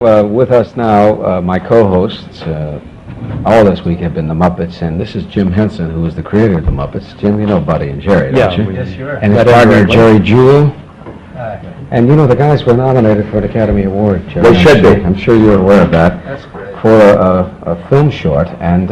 With us now, my co-hosts all this week have been the Muppets, and this is Jim Henson, who is the creator of the Muppets. Jim, you know Buddy and Jerry, don't you? Yes, sure. And his partner, Jerry Jewell. And you know, the guys were nominated for an Academy Award, Jerry. They should be. I'm sure you're aware of that. That's great. For a film short, and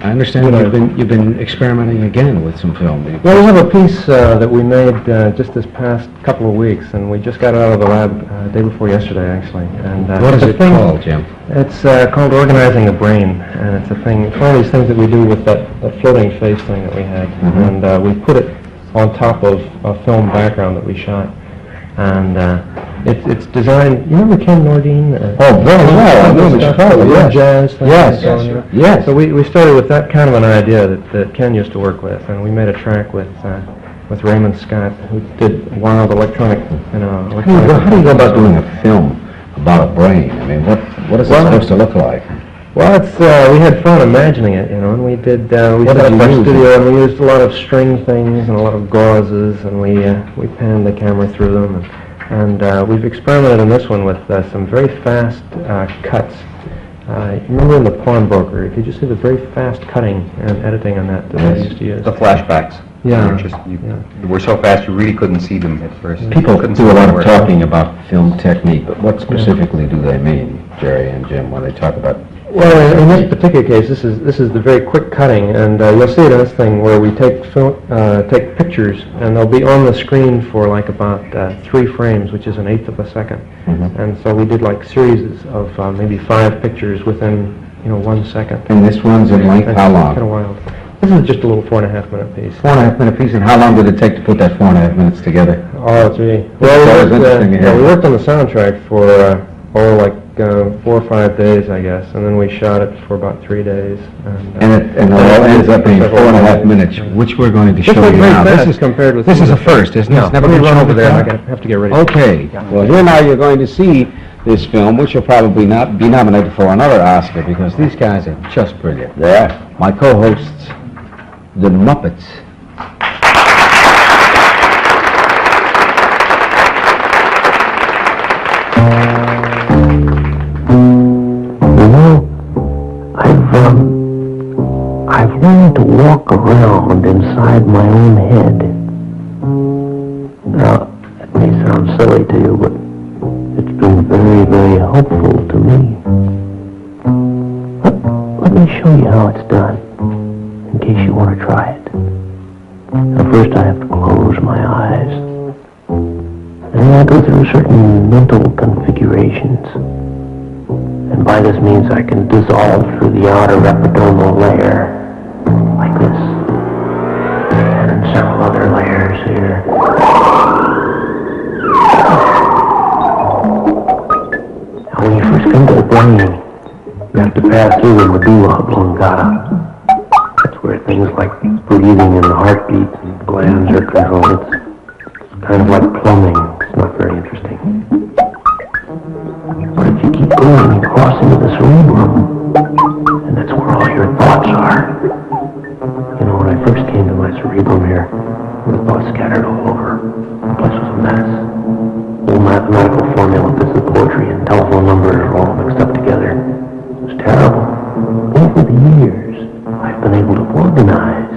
I understand you've been experimenting again with some film. Well, we have a piece that we made just this past couple of weeks, and we just got it out of the lab day before yesterday, actually. And what is it called, Jim? It's called Organizing a Brain, and it's a thing. It's one of these things that we do with that floating face thing that we had, and we put it on top of a film background that we shot. And it's designed. You remember Ken Nordine? Oh, very well. I know the Chicago. Yes. Jazz thing. Yes. So we started with that kind of an idea that Ken used to work with, and we made a track with Raymond Scott, who did wild electronic. How do you go about doing a film about a brain? I mean, what is it supposed to look like? Well, it's we had fun imagining it, and we did. We set up our studio, and we used a lot of string things and a lot of gauzes, and we panned the camera through them, and we've experimented in this one with some very fast cuts. Remember in The Pawnbroker? Did you see the very fast cutting and editing on that they used to use? The flashbacks. Yeah. They were so fast you really couldn't see them at first. People do a lot of talking about film technique, but what specifically do they mean, Jerry and Jim, when they talk about? Well, in this particular case, this is the very quick cutting, and you'll see it in this thing where we take pictures, and they'll be on the screen for like about 3 frames, which is 1/8 of a second. And so we did like series of maybe 5 pictures within 1 second. And this one's in length how long? Kind of wild. This is just a little 4.5 minute piece. 4.5 minute piece, and how long did it take to put that 4.5 minutes together? Oh, gee. Well, we worked on the soundtrack for like 4 or 5 days, I guess, and then we shot it for about 3 days. And it all ends up being 4.5 minutes, which we're going to show you now. This is a first, isn't it? No, it's never let me been run shown over there. before. I have to get ready. Okay. Well, here now you're going to see this film, which will probably not be nominated for another Oscar because these guys are just brilliant. Yeah. My co-hosts, the Muppets. I've learned to walk around inside my own head. Now, that may sound silly to you, but it's been very, very helpful to me. Let me show you how it's done, in case you want to try it. Now, first I have to close my eyes. And then I go through certain mental configurations. And by this means I can dissolve through the outer epidermal layer, like this. And several other layers here. Now when you first come to the brain, you have to pass through the medulla oblongata. That's where things like breathing and heartbeat and glands are controlled. It's kind of like plumbing. It's not very interesting. But if you keep going, you cross into the cerebrum, and that's where all your thoughts are. When I first came to my cerebrum here, the thoughts scattered all over. The place was a mess. Old mathematical formula, bits of poetry, and telephone numbers are all mixed up together. It was terrible. Over the years, I've been able to organize.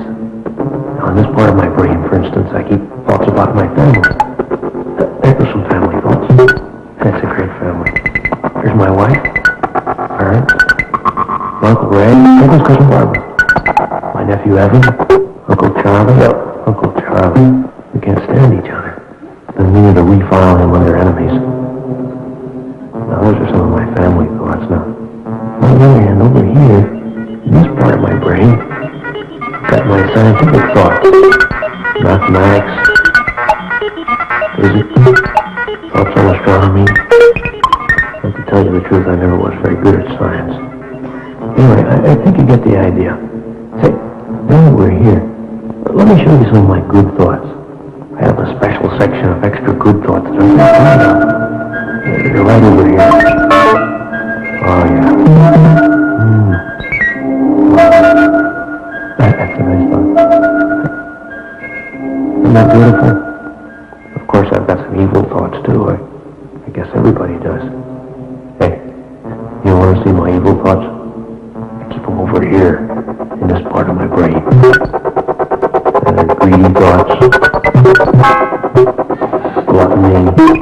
Now, in this part of my brain, for instance, I keep thoughts about my family. There goes some family thoughts. That's a great family. Here's my wife, parents, my Uncle Ray, and his cousin Barbara. My nephew Evan, Uncle Charlie, Uncle Charlie. We can't stand each other. Then we need to refile him under enemies. Now those are some of my family thoughts now. On the other hand, over here, in this part of my brain, I've got my scientific thoughts. Mathematics, physics, thoughts on astronomy. But to tell you the truth, I never was very good at science. Anyway, I think you get the idea. Say, now that we're here, let me show you some of my good thoughts. I have a special section of extra good thoughts that I'm going to find out. They're right over here. Oh, yeah. That's a nice thought. Isn't that beautiful? Of course, I've got some evil thoughts, too. I guess everybody does. Hey, see my evil thoughts? I keep them over here, in this part of my brain. Greedy thoughts, gluttony, hate,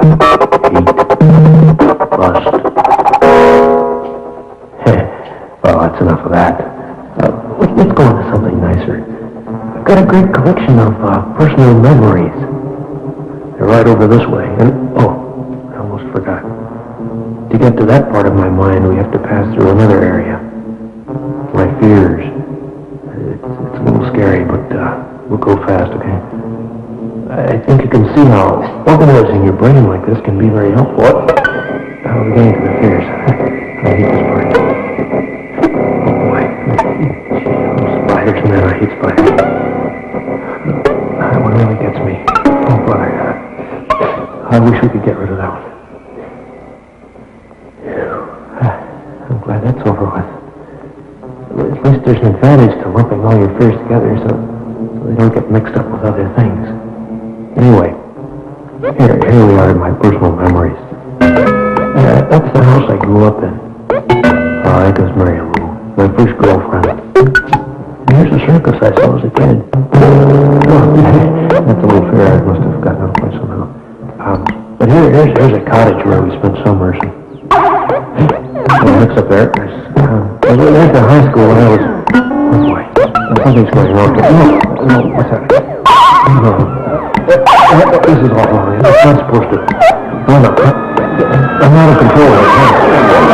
lust. Well, that's enough of that. Let's go on to something nicer. I've got a great collection of personal memories. They're right over this way. And, I almost forgot. To get to that part of my mind, we have to pass through another area. My fears. It's a little scary, but we'll go fast, okay? I think you can see how organizing your brain like this can be very helpful. Now we're getting to the fears. I hate this part. Oh boy. Spiders, man, I hate spiders. That one really gets me. Oh boy. I wish we could get rid of that one. I'm glad that's over with. At least there's an advantage to lumping all your fears together so they don't get mixed up with other things. Anyway, here we are in my personal memories. That's the house I grew up in. That was Mary Lou, my first girlfriend. And here's the circus I saw as a kid. That's a little fair. I must have gotten out of place somehow. But here's a cottage where we spent summers. Looks up there. I went to high school when I was... Oh boy, something's going wrong. No, what's that? No. This is all wrong. I'm not supposed to... No, I'm out of control right now.